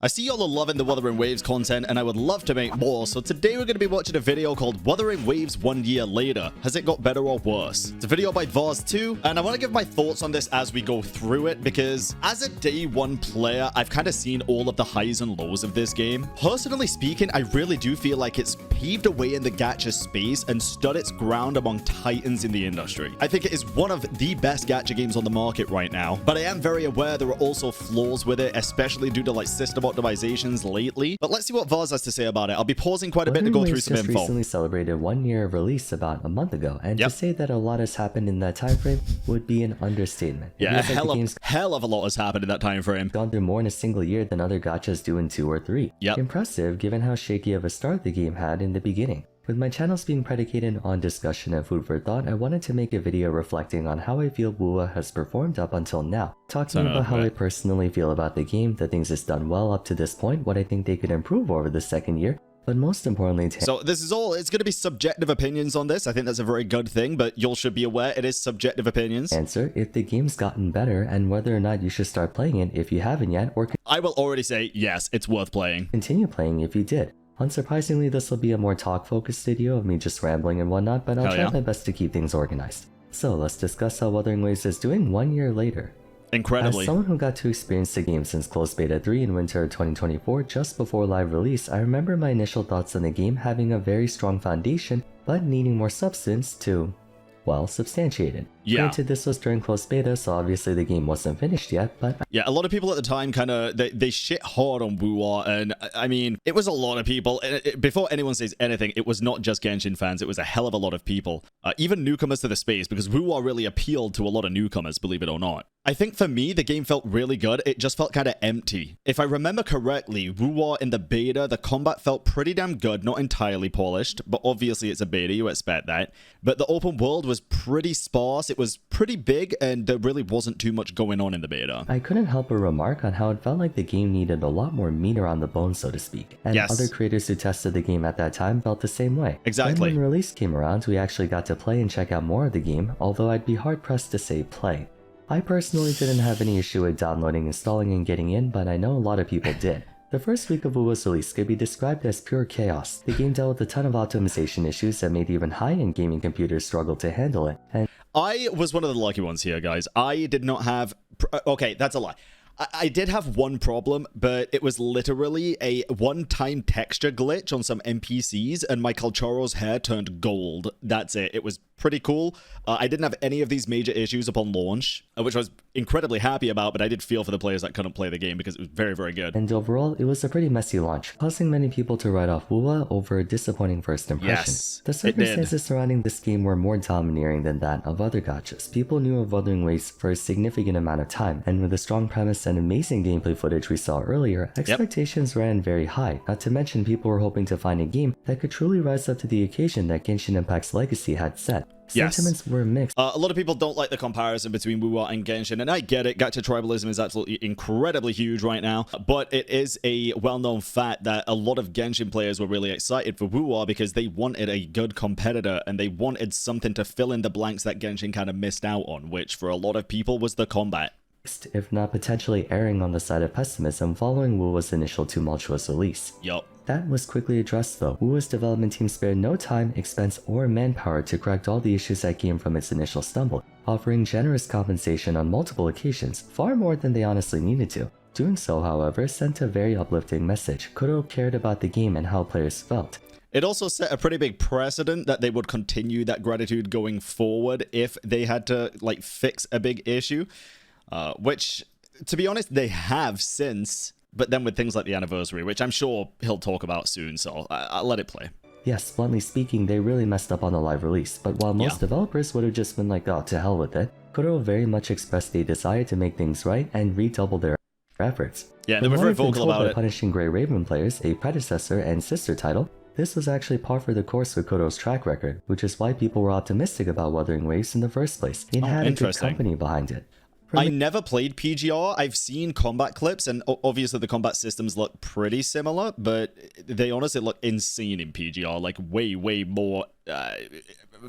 I see y'all are loving the Wuthering Waves content and I would love to make more, so today we're going to be watching a video called Wuthering Waves 1 year later. Has it got better or worse? It's a video by Vars2 and I want to give my thoughts on this as we go through it because as a day one player, I've kind of seen all of the highs and lows of this game. Personally speaking, I really do feel like it's paved a way in the gacha space and stood its ground among titans in the industry. I think it is one of the best gacha games on the market right now, but I am very aware there are also flaws with it, especially due to like system optimizations lately. But let's see what Vars has to say about it. I'll be pausing quite a bit to go through some info. Recently celebrated 1 year of release about a month ago, and to say that a lot has happened in that time frame would be an understatement. Yeah, a hell of a lot has happened in that time frame. Gone through more in a single year than other gachas do in 2 or 3. Impressive given how shaky of a start the game had in the beginning. With my channels being predicated on discussion and food for thought, I wanted to make a video reflecting on how I feel WUA has performed up until now, talking about how I personally feel about the game, the things it's done well up to this point, what I think they could improve over the second year, but most importantly... So this is all, it's going to be subjective opinions on this. I think that's a very good thing, but y'all should be aware it is subjective opinions. Answer if the game's gotten better and whether or not you should start playing it if you haven't yet, or... I will already say, yes, it's worth playing. Continue playing if you did. Unsurprisingly, this will be a more talk-focused video of me just rambling and whatnot, but I'll try my best to keep things organized. So let's discuss how Wuthering Waves is doing 1 year later. Incredibly. As someone who got to experience the game since closed beta 3 in winter of 2024 just before live release, I remember my initial thoughts on the game having a very strong foundation, but needing more substance to, well, substantiate it. Granted, this was during closed beta, so obviously the game wasn't finished yet, but... Yeah, a lot of people at the time kind of, they shit hard on WUA, and I mean, it was a lot of people. Before anyone says anything, it was not just Genshin fans, it was a hell of a lot of people. Even newcomers to the space, because WUA really appealed to a lot of newcomers, believe it or not. I think for me, the game felt really good. It just felt kind of empty. If I remember correctly, WUA in the beta, the combat felt pretty damn good, not entirely polished, but obviously it's a beta, you expect that. But the open world was pretty sparse, it was pretty big, and there really wasn't too much going on in the beta. I couldn't help but remark on how it felt like the game needed a lot more meat around the bone, so to speak. And other creators who tested the game at that time felt the same way. Exactly. And when release came around, we actually got to play and check out more of the game, although I'd be hard-pressed to say play. I personally didn't have any issue with downloading, installing, and getting in, but I know a lot of people did. The first week of WUA's release could be described as pure chaos. The game dealt with a ton of optimization issues that made even high-end gaming computers struggle to handle it, and I was one of the lucky ones here, guys. I did not have... Okay, that's a lie. I did have one problem, but it was literally a one-time texture glitch on some NPCs, and my Kalcharo's hair turned gold. That's it. It was pretty cool. I didn't have any of these major issues upon launch, which I was incredibly happy about, but I did feel for the players that couldn't play the game because it was very, very good. And overall, it was a pretty messy launch, causing many people to write off WUA over a disappointing first impression. Yes, the circumstances surrounding this game were more domineering than that of other gachas. People knew of Wuthering Waves for a significant amount of time, and with a strong premise and amazing gameplay footage we saw earlier, expectations ran very high, not to mention people were hoping to find a game that could truly rise up to the occasion that Genshin Impact's legacy had set. Sentiments were mixed. A lot of people don't like the comparison between WUA and Genshin, and I get it. Gacha tribalism is absolutely incredibly huge right now, but it is a well-known fact that a lot of Genshin players were really excited for WUA because they wanted a good competitor, and they wanted something to fill in the blanks that Genshin kind of missed out on, which for a lot of people was the combat. If not potentially erring on the side of pessimism following WUA's initial tumultuous release. That was quickly addressed though. WUA's development team spared no time, expense, or manpower to correct all the issues that came from its initial stumble, offering generous compensation on multiple occasions, far more than they honestly needed to. Doing so, however, sent a very uplifting message. Kuro cared about the game and how players felt. It also set a pretty big precedent that they would continue that gratitude going forward if they had to like fix a big issue, which, to be honest, they have since. But then with things like the anniversary, which I'm sure he'll talk about soon, so I'll let it play. Yes, bluntly speaking, they really messed up on the live release, but while most developers would have just been like, oh, to hell with it, Kuro very much expressed a desire to make things right and redouble their efforts. Yeah, they were very vocal about it. Punishing Grey Raven players, a predecessor and sister title, this was actually par for the course with Kuro's track record, which is why people were optimistic about Wuthering Waves in the first place. It had a good company behind it. I never played PGR. I've seen combat clips, and obviously the combat systems look pretty similar, but they honestly look insane in PGR, like way, way more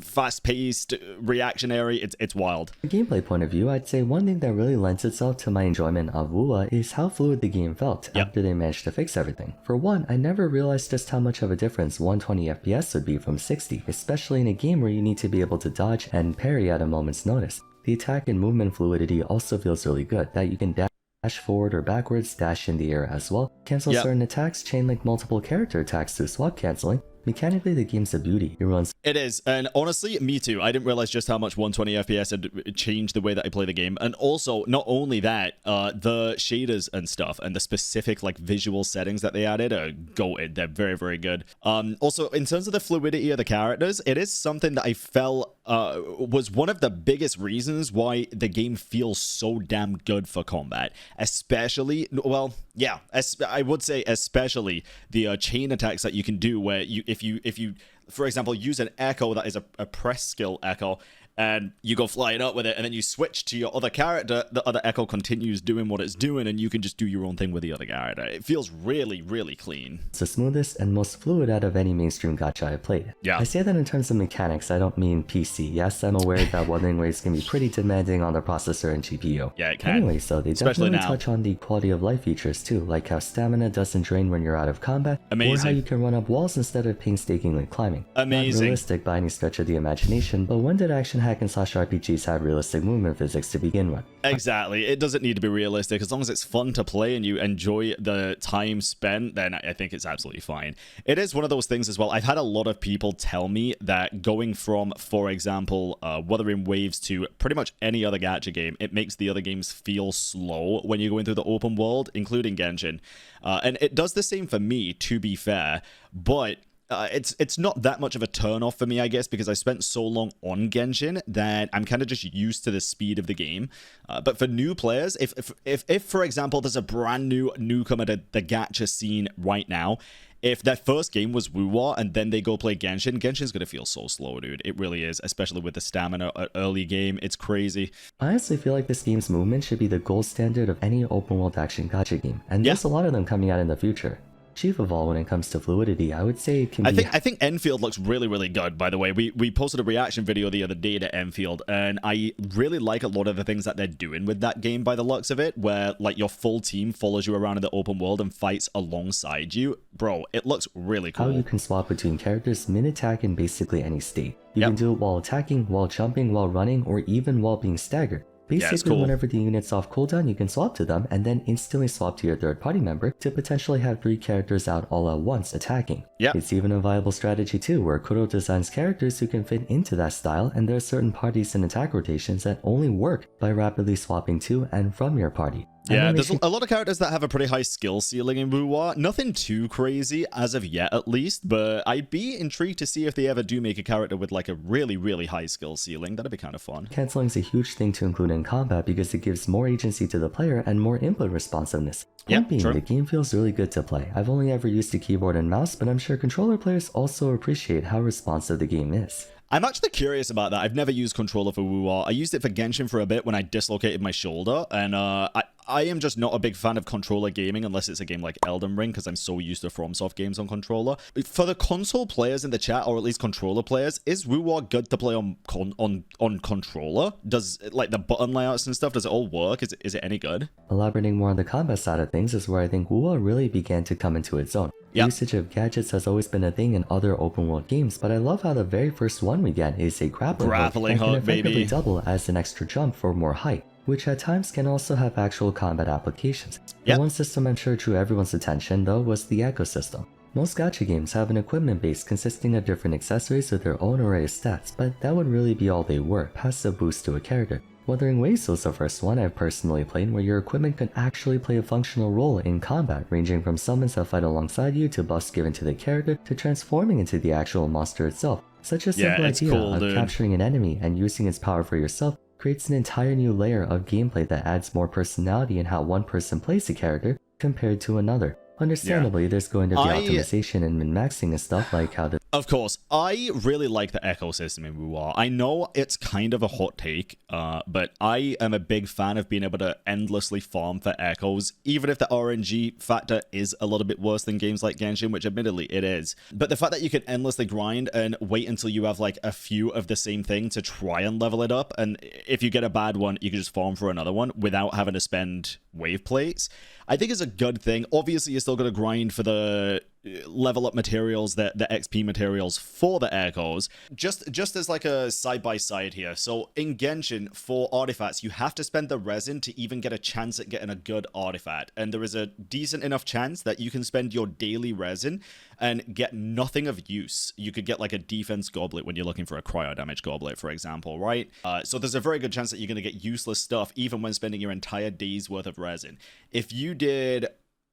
fast-paced, reactionary. It's wild. From a gameplay point of view, I'd say one thing that really lends itself to my enjoyment of WoW is how fluid the game felt after they managed to fix everything. For one, I never realized just how much of a difference 120 FPS would be from 60, especially in a game where you need to be able to dodge and parry at a moment's notice. The attack and movement fluidity also feels really good, that you can dash forward or backwards, dash in the air as well, cancel certain attacks, chain link multiple character attacks through swap cancelling. Mechanically, the game's a beauty. It is, and honestly, me too. I didn't realize just how much 120 FPS had changed the way that I play the game. And also, not only that, the shaders and stuff and the specific like visual settings that they added are goated. They're very, very good. Also, in terms of the fluidity of the characters, it is something that I felt was one of the biggest reasons why the game feels so damn good for combat. Especially, well, yeah, I would say especially the chain attacks that you can do where if you for example use an echo that is a press skill echo and you go flying up with it and then you switch to your other character, the other echo continues doing what it's doing and you can just do your own thing with the other character. It feels really, really clean. It's the smoothest and most fluid out of any mainstream gacha I've played. Yeah. I say that in terms of mechanics, I don't mean PC. Yes, I'm aware that Wuthering Waves can be pretty demanding on the processor and GPU. Yeah, it can. Anyway, so they definitely touch on the quality of life features too, like how stamina doesn't drain when you're out of combat, or how you can run up walls instead of painstakingly climbing. Amazing. Not realistic by any stretch of the imagination, but when did action hack and slash RPGs have realistic movement physics to begin with? Exactly. It doesn't need to be realistic. As long as it's fun to play and you enjoy the time spent, then I think it's absolutely fine. It is one of those things as well. I've had a lot of people tell me that going from, for example, Wuthering Waves to pretty much any other gacha game, it makes the other games feel slow when you're going through the open world, including Genshin. And it does the same for me, to be fair, but it's not that much of a turn-off for me, I guess, because I spent so long on Genshin that I'm kind of just used to the speed of the game. But for new players, if for example, there's a brand new newcomer to the gacha scene right now, if that first game was Wuwa and then they go play Genshin, Genshin's going to feel so slow, dude. It really is, especially with the stamina early game. It's crazy. I honestly feel like this game's movement should be the gold standard of any open-world action gacha game, and there's a lot of them coming out in the future. Chief of all, when it comes to fluidity, I would say it can be... I think Enfield looks really, really good, by the way. We posted a reaction video the other day to Enfield, and I really like a lot of the things that they're doing with that game by the looks of it, where like your full team follows you around in the open world and fights alongside you. Bro, it looks really cool. How you can swap between characters mid-attack in basically any state. You can do it while attacking, while jumping, while running, or even while being staggered. Basically, whenever the unit's off cooldown, you can swap to them and then instantly swap to your third party member to potentially have 3 characters out all at once attacking. It's even a viable strategy too, where Kuro designs characters who can fit into that style, and there are certain parties and attack rotations that only work by rapidly swapping to and from your party. Yeah, there's a lot of characters that have a pretty high skill ceiling in Wuwa. Nothing too crazy, as of yet at least, but I'd be intrigued to see if they ever do make a character with like a really, really high skill ceiling. That'd be kind of fun. Cancelling's a huge thing to include in combat because it gives more agency to the player and more input responsiveness. Point being, the game feels really good to play. I've only ever used a keyboard and mouse, but I'm sure controller players also appreciate how responsive the game is. I'm actually curious about that. I've never used controller for Wuwa. I used it for Genshin for a bit when I dislocated my shoulder, and I am just not a big fan of controller gaming unless it's a game like Elden Ring, because I'm so used to FromSoft games on controller. For the console players in the chat, or at least controller players, is Wuwa good to play on controller? Does like the button layouts and stuff, does it all work? Is it any good? Elaborating more on the combat side of things is where I think Wuwa really began to come into its own. Usage of gadgets has always been a thing in other open world games, but I love how the very first one we get is a grappling hook that can effectively double as an extra jump for more height, which at times can also have actual combat applications. The one system I'm sure drew everyone's attention though was the ecosystem. Most gacha games have an equipment base consisting of different accessories with their own array of stats, but that would really be all they were, past a boost to a character. Wuthering Waves was the first one I've personally played where your equipment could actually play a functional role in combat, ranging from summons that fight alongside you to buffs given to the character to transforming into the actual monster itself. Such a simple idea of capturing an enemy and using its power for yourself creates an entire new layer of gameplay that adds more personality in how one person plays a character compared to another. Understandably, there's going to be optimization and min-maxing and stuff like how the Of course, I really like the ecosystem in Wuwa. I know it's kind of a hot take, but I am a big fan of being able to endlessly farm for echoes, even if the RNG factor is a little bit worse than games like Genshin, which admittedly it is. But the fact that you can endlessly grind and wait until you have like a few of the same thing to try and level it up, and if you get a bad one, you can just farm for another one without having to spend wave plates, I think is a good thing. Obviously, you're still going to grind for the level up materials, the XP materials for the echoes. Just as like a side-by-side here. So in Genshin, for artifacts, you have to spend the resin to even get a chance at getting a good artifact. And there is a decent enough chance that you can spend your daily resin and get nothing of use. You could get like a defense goblet when you're looking for a cryo damage goblet, for example, right? So there's a very good chance that you're going to get useless stuff even when spending your entire day's worth of resin. If you did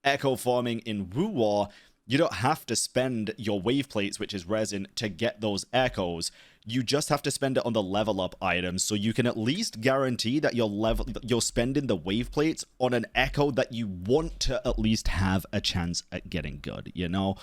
echo farming in Wuwa, you don't have to spend your wave plates, which is resin, to get those echoes. You just have to spend it on the level up items, so you can at least guarantee that you're spending the wave plates on an echo that you want to at least have a chance at getting good, you know?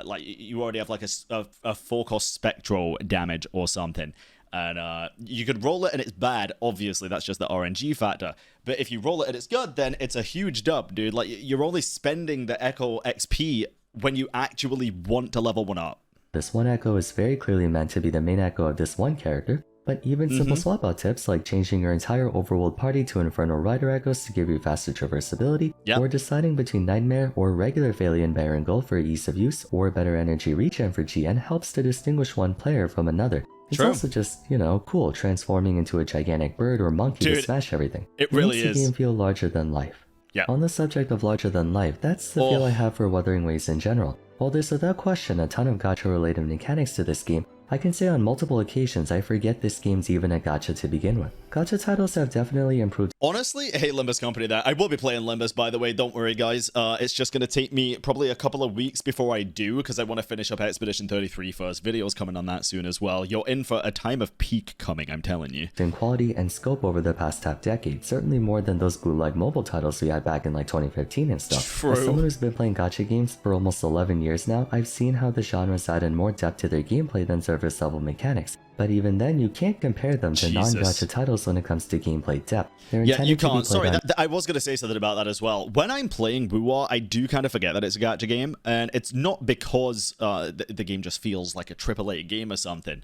Like you already have like a 4-cost spectral damage or something. And you could roll it and it's bad. Obviously, that's just the RNG factor. But if you roll it and it's good, then it's a huge dub, dude. Like, you're only spending the Echo XP when you actually want to level one up. This one echo is very clearly meant to be the main echo of this one character, but even simple swap out tips like changing your entire overworld party to Infernal Rider echoes to give you faster traversability, or deciding between Nightmare or regular Phalian Baringal for ease of use, or better energy regen for GN helps to distinguish one player from another. It's also just, you know, cool transforming into a gigantic bird or monkey to smash everything. It really makes is. the game feel larger than life. Yeah. On the subject of larger than life, that's the feel I have for Wuthering Waves in general. While there's without question a ton of gacha related mechanics to this game, I can say on multiple occasions I forget this game's even a gacha to begin with. Gacha titles have definitely improved. Honestly, hey Limbus Company there. I will be playing Limbus, by the way, don't worry guys. It's just going to take me probably a couple of weeks before I do, because I want to finish up Expedition 33 first. Videos coming on that soon as well. You're in for a time of peak coming, I'm telling you. In quality and scope over the past half decade, certainly more than those bootleg mobile titles we had back in like 2015 and stuff. True. As someone who's been playing gacha games for almost 11 years now, I've seen how the genres added more depth to their gameplay than surface level mechanics. But even then, you can't compare them to non-gacha titles when it comes to gameplay depth. Yeah, you can't. Sorry, I was going to say something about that as well. When I'm playing Wuwa, I do kind of forget that it's a gacha game, and it's not because the game just feels like a AAA game or something.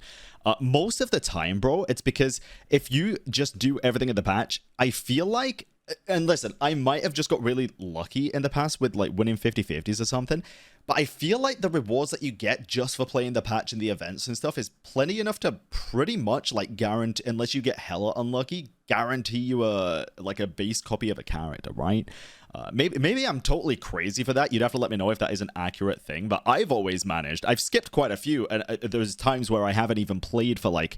Most of the time, bro, it's because if you just do everything in the patch, I feel like, and listen, I might have just got really lucky in the past with like winning 50-50s or something, but I feel like the rewards that you get just for playing the patch and the events and stuff is plenty enough to pretty much like guarantee, unless you get hella unlucky, guarantee you a base copy of a character, right? Maybe I'm totally crazy for that. You'd have to let me know if that is an accurate thing, but I've always managed. I've skipped quite a few, and there's times where I haven't even played for like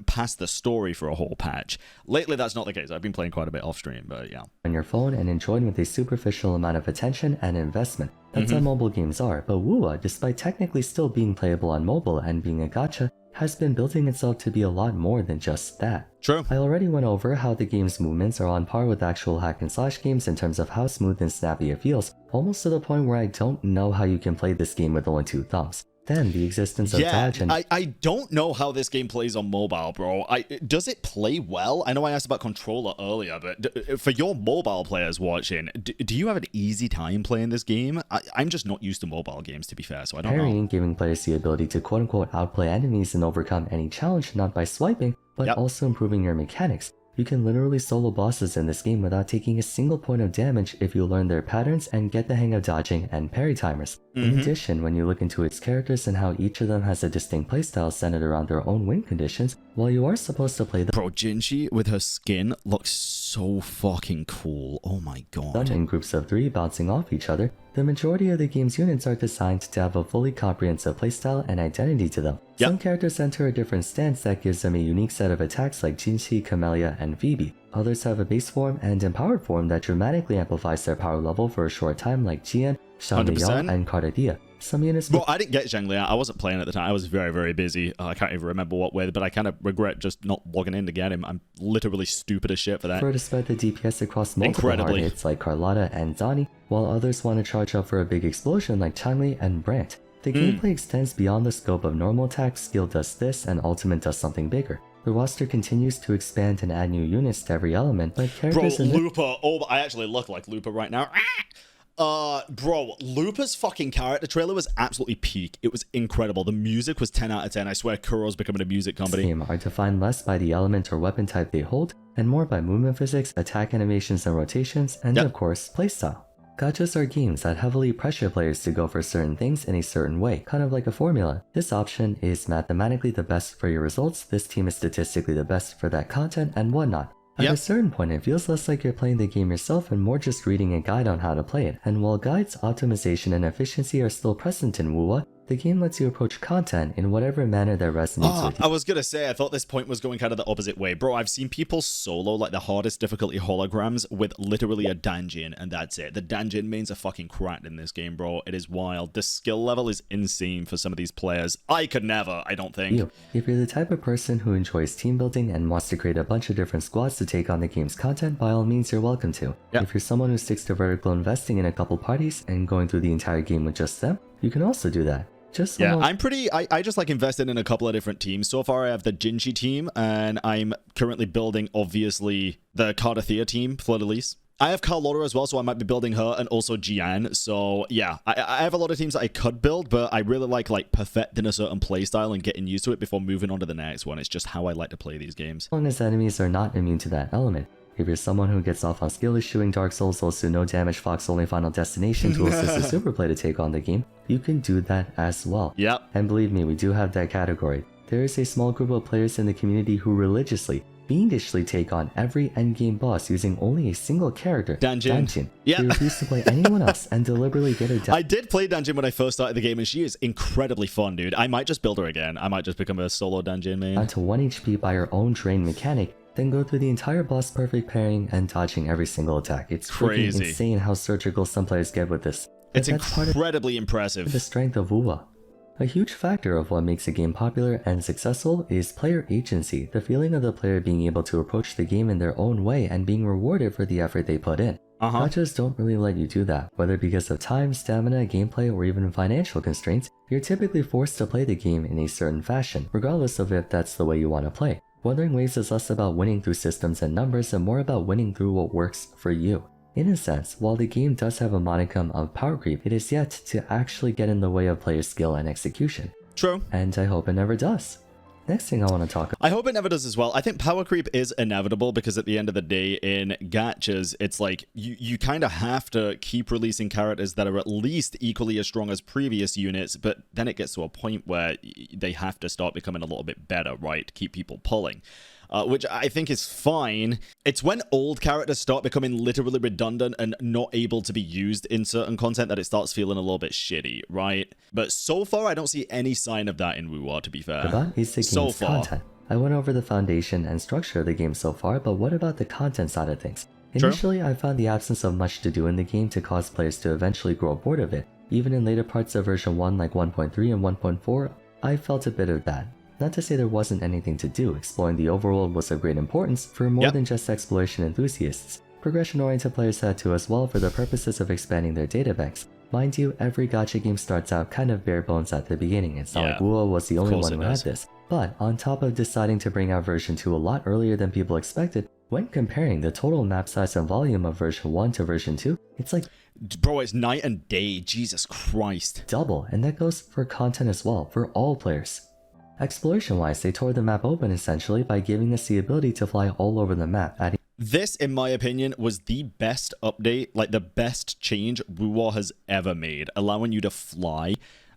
past the story for a whole patch. Lately, that's not the case. I've been playing quite a bit off stream, but yeah. On your phone and enjoyed with a superficial amount of attention and investment. That's how mobile games are, but Wuwa, despite technically still being playable on mobile and being a gacha, has been building itself to be a lot more than just that. True. I already went over how the game's movements are on par with actual hack and slash games in terms of how smooth and snappy it feels, almost to the point where I don't know how you can play this game with only 2 thumbs. Then the existence of dodge and I don't know how this game plays on mobile, bro. Does it play well? I know I asked about controller earlier, but for your mobile players watching, do you have an easy time playing this game? I'm just not used to mobile games, to be fair, so I don't know. Giving players the ability to quote-unquote outplay enemies and overcome any challenge not by swiping, but also improving your mechanics. You can literally solo bosses in this game without taking a single point of damage if you learn their patterns and get the hang of dodging and parry timers. In addition, when you look into its characters and how each of them has a distinct playstyle centered around their own win conditions, while you are supposed to play the Bro, Jinchi with her skin looks so fucking cool. Oh my god. in groups of 3 bouncing off each other, the majority of the game's units are designed to have a fully comprehensive playstyle and identity to them. Some characters enter a different stance that gives them a unique set of attacks like Jinchi, Camellia, and Phoebe. Others have a base form and empowered form that dramatically amplifies their power level for a short time like Jian, Shangliao, and Cardadia. Some units... Well, I didn't get Zhanglia. I wasn't playing at the time. I was very, very busy. I can't even remember what way, but I kind of regret just not logging in to get him. I'm literally stupid as shit for that. prefer to spread the DPS across multiple hard hits like Carlotta and Donnie, while others want to charge up for a big explosion like Changli and Brandt. The gameplay extends beyond the scope of normal attacks, skill does this, and ultimate does something bigger. The roster continues to expand and add new units to every element, but characters Bro, Looper. Oh, I actually look like Looper right now. Bro, Looper's fucking character trailer was absolutely peak. It was incredible. The music was 10 out of 10. I swear Kuro's becoming a music company. Game are defined less by the element or weapon type they hold, and more by movement physics, attack animations and rotations, and of course, playstyle. Gachas are games that heavily pressure players to go for certain things in a certain way, kind of like a formula. This option is mathematically the best for your results, this team is statistically the best for that content, and whatnot. At a certain point, it feels less like you're playing the game yourself and more just reading a guide on how to play it. And while guides, optimization, and efficiency are still present in WoWa, the game lets you approach content in whatever manner that resonates with you. I was gonna say, I thought this point was going kind of the opposite way. Bro, I've seen people solo like the hardest difficulty holograms with literally a dungeon, and that's it. The dungeon mains are fucking cracked in this game, bro. It is wild. The skill level is insane for some of these players. I could never, I don't think. If you're the type of person who enjoys team building and wants to create a bunch of different squads to take on the game's content, by all means, you're welcome to. If you're someone who sticks to vertical investing in a couple parties and going through the entire game with just them, you can also do that. I just like invested in a couple of different teams. So far I have the Jinchi team, and I'm currently building obviously the Cardathea team, Fleur-de-Lis. I have Carlotta as well, so I might be building her, and also Jian. So yeah, I have a lot of teams that I could build, but I really like perfecting a certain playstyle and getting used to it before moving on to the next one. It's just how I like to play these games. As long as enemies are not immune to that element. If you're someone who gets off on skill issuing Dark Souls, also no damage, Fox only Final Destination to assist the super play to take on the game, you can do that as well. And believe me, we do have that category. There is a small group of players in the community who religiously, fiendishly take on every endgame boss using only a single character, Danjin. They refuse to play anyone else and deliberately get it done. I did play Danjin when I first started the game, and she is incredibly fun, dude. I might just build her again. I might just become a solo Danjin main. Onto 1 HP by your own drain mechanic, then go through the entire boss perfect pairing and dodging every single attack. It's crazy. Insane how surgical some players get with this. It's incredibly impressive. The strength of WoWa. A huge factor of what makes a game popular and successful is player agency, the feeling of the player being able to approach the game in their own way and being rewarded for the effort they put in. Gachas don't really let you do that. Whether because of time, stamina, gameplay, or even financial constraints, you're typically forced to play the game in a certain fashion, regardless of if that's the way you want to play. Wuthering Waves is less about winning through systems and numbers and more about winning through what works for you. In a sense, while the game does have a modicum of power creep, it is yet to actually get in the way of player skill and execution. True. And I hope it never does. Next thing I want to talk about. I hope it never does as well. I think power creep is inevitable because at the end of the day in gachas, it's like you kind of have to keep releasing characters that are at least equally as strong as previous units, but then it gets to a point where they have to start becoming a little bit better, right? To keep people pulling. Which I think is fine. It's when old characters start becoming literally redundant and not able to be used in certain content that it starts feeling a little bit shitty, right? But so far, I don't see any sign of that in WoWa, to be fair. About is the game's content. I went over the foundation and structure of the game so far, but what about the content side of things? Initially, I found the absence of much to do in the game to cause players to eventually grow bored of it. Even in later parts of version 1 like 1.3 and 1.4, I felt a bit of that. Not to say there wasn't anything to do, exploring the overworld was of great importance for more than just exploration enthusiasts. Progression-oriented players had to as well for the purposes of expanding their data banks. Mind you, every gacha game starts out kind of bare bones at the beginning, it's not like WoWa was the only one who had this. But on top of deciding to bring out version 2 a lot earlier than people expected, when comparing the total map size and volume of version 1 to version 2, it's like... Bro, it's night and day, Jesus Christ. Double, and that goes for content as well, for all players. Exploration-wise, they tore the map open essentially by giving us the ability to fly all over the map, adding... This, in my opinion, was the best update, like the best change WoWa has ever made, allowing you to fly.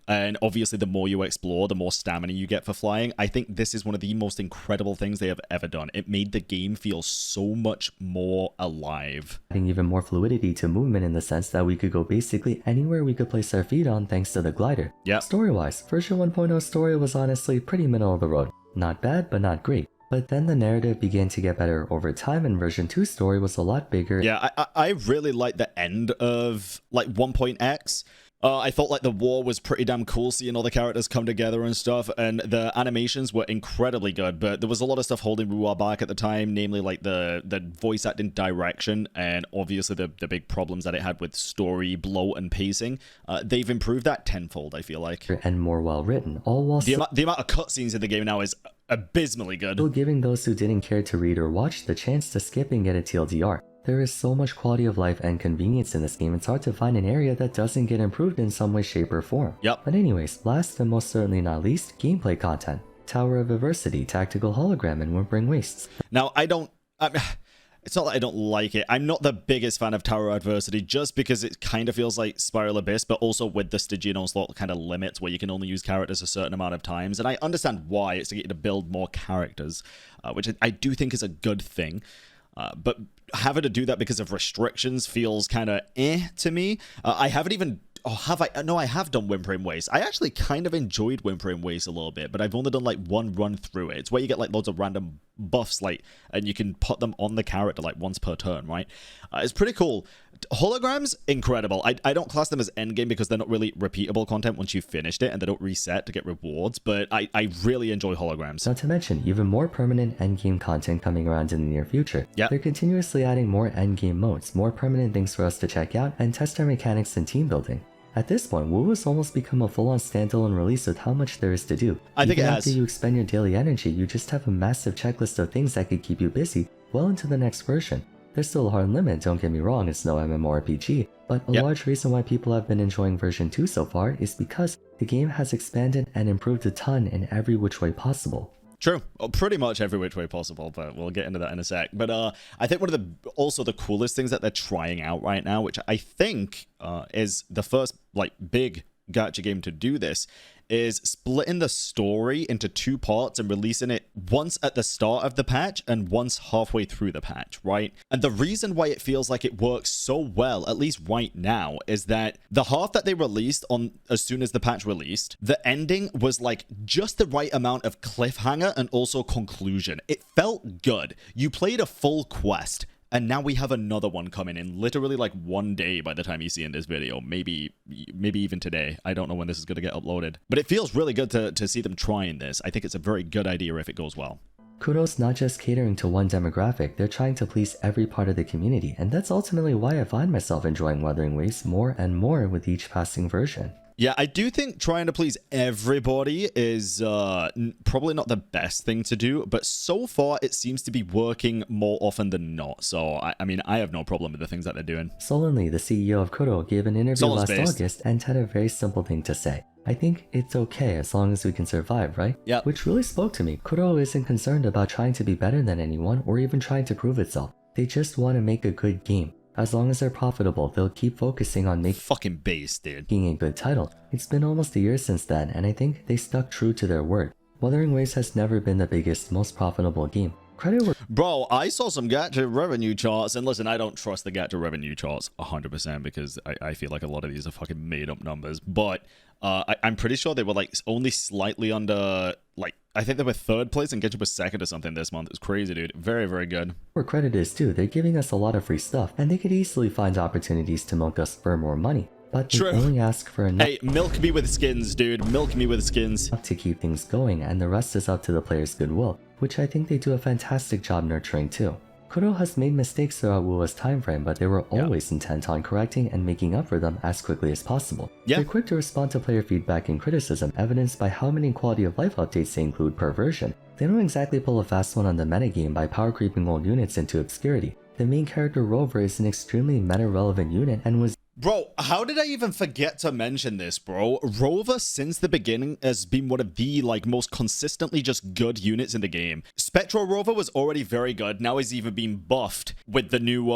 And obviously, the more you explore, the more stamina you get for flying. I think this is one of the most incredible things they have ever done. It made the game feel so much more alive. Adding even more fluidity to movement in the sense that we could go basically anywhere we could place our feet on thanks to the glider. Story-wise, version 1.0 story was honestly pretty middle of the road. Not bad, but not great. But then the narrative began to get better over time, and version 2 story was a lot bigger. Yeah, I really like the end of like 1.x. I thought like the war was pretty damn cool, seeing all the characters come together and stuff, and the animations were incredibly good, but there was a lot of stuff holding Ruwa back at the time, namely like the voice acting direction, and obviously the big problems that it had with story, bloat, and pacing. They've improved that tenfold, I feel like. And more well written, all while the amount of cutscenes in the game now is abysmally good. Still giving those who didn't care to read or watch the chance to skip and get a TLDR. There is so much quality of life and convenience in this game, it's hard to find an area that doesn't get improved in some way, shape, or form. Yep. But anyways, last and most certainly not least, gameplay content. Tower of Adversity, Tactical Hologram, and Wuthering Waves. Now, it's not that I don't like it. I'm not the biggest fan of Tower of Adversity just because it kind of feels like Spiral Abyss, but also with the Stygian Onslaught kind of limits where you can only use characters a certain amount of times. And I understand why. It's to get you to build more characters, which I do think is a good thing. But having to do that because of restrictions feels kind of to me. I haven't even... Oh, have I? No, I have done Wuthering Waves. I actually kind of enjoyed Wuthering Waves a little bit, but I've only done like one run through it. It's where you get like loads of random buffs, like, and you can put them on the character like once per turn, right? It's pretty cool. Holograms, incredible. I don't class them as endgame because they're not really repeatable content once you've finished it, and they don't reset to get rewards, but I really enjoy holograms. Not to mention, even more permanent endgame content coming around in the near future. Yep. They're continuously adding more endgame modes, more permanent things for us to check out, and test our mechanics and team building. At this point, WoW has almost become a full-on standalone release with how much there is to do. I think it has. After you expend your daily energy, you just have a massive checklist of things that could keep you busy well into the next version. There's still a hard limit, don't get me wrong, it's no MMORPG, but a large reason why people have been enjoying version 2 so far is because the game has expanded and improved a ton in every which way possible. True. Well, pretty much every which way possible, but we'll get into that in a sec. But I think one of the coolest things that they're trying out right now, which I think is the first like big gacha game to do this, is splitting the story into two parts and releasing it once at the start of the patch and once halfway through the patch, right? And the reason why it feels like it works so well, at least right now, is that the half that they released on as soon as the patch released, the ending was like just the right amount of cliffhanger and also conclusion. It felt good. You played a full quest, and now we have another one coming in literally like one day by the time you see in this video. Maybe even today. I don't know when this is going to get uploaded. But it feels really good to see them trying this. I think it's a very good idea if it goes well. Kudos not just catering to one demographic, they're trying to please every part of the community. And that's ultimately why I find myself enjoying Wuthering Waves more and more with each passing version. Yeah, I do think trying to please everybody is probably not the best thing to do, but so far it seems to be working more often than not. So, I mean, I have no problem with the things that they're doing. Solon Lee, the CEO of Kuro, gave an interview last August and had a very simple thing to say. I think it's okay as long as we can survive, right? Yeah. Which really spoke to me. Kuro isn't concerned about trying to be better than anyone or even trying to prove itself. They just want to make a good game. As long as they're profitable, they'll keep focusing on making fucking base, dude. A good title. It's been almost a year since then, and I think they stuck true to their word. Wuthering Waves has never been the biggest, most profitable game. Bro, I saw some Gacha revenue charts, and listen, I don't trust the Gacha revenue charts 100% because I feel like a lot of these are fucking made up numbers, but I'm pretty sure they were like only slightly under, like, I think they were third place and Gacha was second or something this month. It's crazy, dude. Very, very good. Where credit is due, they're giving us a lot of free stuff, and they could easily find opportunities to milk us for more money. But they only ask for enough. Hey, milk me with skins, dude. Milk me with skins. To keep things going, and the rest is up to the player's goodwill, which I think they do a fantastic job nurturing too. Kuro has made mistakes throughout Wuwa's time frame, but they were always intent on correcting and making up for them as quickly as possible. They're quick to respond to player feedback and criticism, evidenced by how many quality of life updates they include per version. They don't exactly pull a fast one on the metagame by power creeping old units into obscurity. The main character Rover is an extremely meta-relevant unit and was... Bro, how did I even forget to mention this, bro? Rover, since the beginning, has been one of the, like, most consistently just good units in the game. Spectro Rover was already very good. Now he's even been buffed with the new,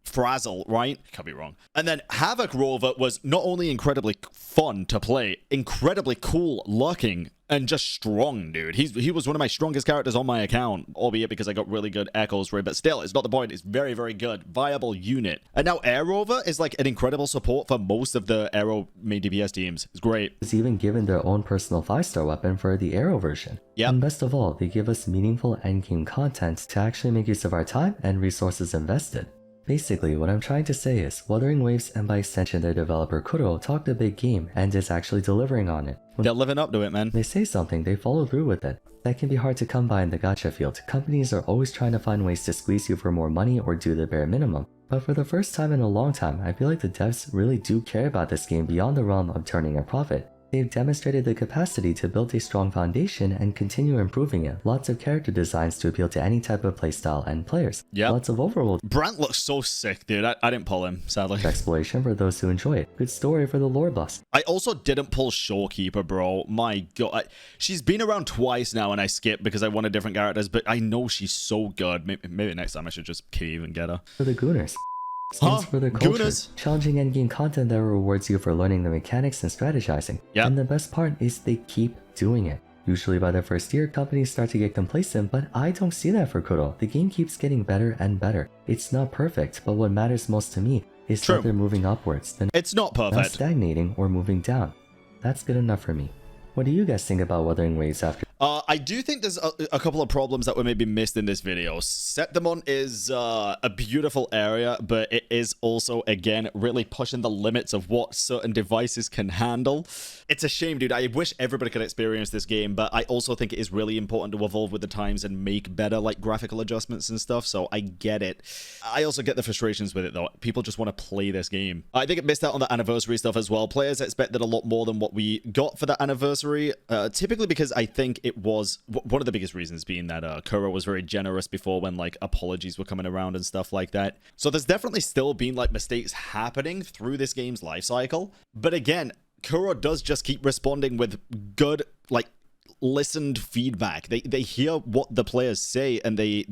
Frazzle, right? Can't be wrong. And then Havoc Rover was not only incredibly fun to play, incredibly cool looking, and just strong, dude. He was one of my strongest characters on my account, albeit because I got really good echoes for it, but still, it's not the point. It's very, very good. Viable unit. And now Air Rover is like an incredible support for most of the Aero main DPS teams. It's great. Was even given their own personal 5-star weapon for the Aero version. Yep. And best of all, they give us meaningful endgame content to actually make use of our time and resources invested. Basically, what I'm trying to say is, Wuthering Waves and by extension their developer Kuro talked a big game and is actually delivering on it. When They're living up to it, man. they say something, they follow through with it. That can be hard to come by in the gacha field. Companies are always trying to find ways to squeeze you for more money or do the bare minimum. But for the first time in a long time, I feel like the devs really do care about this game beyond the realm of turning a profit. They've demonstrated the capacity to build a strong foundation and continue improving it. Lots of character designs to appeal to any type of playstyle and players. Yep. Lots of overworld Brant looks so sick, dude. I didn't pull him, sadly. exploration for those who enjoy it. Good story for the lore buffs. I also didn't pull Shorekeeper, bro. My god. She's been around twice now and I skipped because I wanted different characters, but I know she's so good. Maybe next time I should just cave and get her. For the Gooners. Skins for their culture. Gooners? Challenging endgame content that rewards you for learning the mechanics and strategizing. Yep. And the best part is they keep doing it. Usually by the first year, companies start to get complacent, but I don't see that for Kuro. The game keeps getting better and better. It's not perfect, but what matters most to me is True. that they're moving upwards. They're It's not not perfect. stagnating or moving down. That's good enough for me. What do you guys think about Wuthering Waves after? I do think there's a couple of problems that were maybe missed in this video. Septimon is a beautiful area, but it is also, again, really pushing the limits of what certain devices can handle. It's a shame, dude. I wish everybody could experience this game, but I also think it is really important to evolve with the times and make better, like, graphical adjustments and stuff, so I get it. I also get the frustrations with it, though. People just want to play this game. I think it missed out on the anniversary stuff as well. Players expected a lot more than what we got for the anniversary, typically because I think it was one of the biggest reasons being that Kuro was very generous before when like apologies were coming around and stuff like that. So there's definitely still been like mistakes happening through this game's life cycle. But again, Kuro does just keep responding with good, like, listened feedback. They hear what the players say and they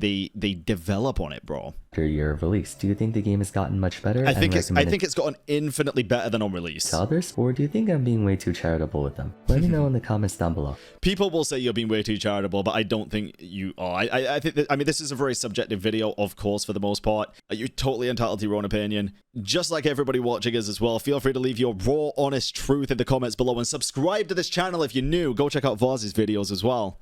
develop on it, bro. After a year of release, do you think the game has gotten much better? I think it's gotten infinitely better than on release. To others, or do you think I'm being way too charitable with them? Let me know in the comments down below. People will say you're being way too charitable, but I don't think you are. I think that, I mean, this is a very subjective video, of course, for the most part. You're totally entitled to your own opinion, just like everybody watching us as well. Feel free to leave your raw, honest truth in the comments below and subscribe to this channel if you're new. Go check out Vars's videos as well.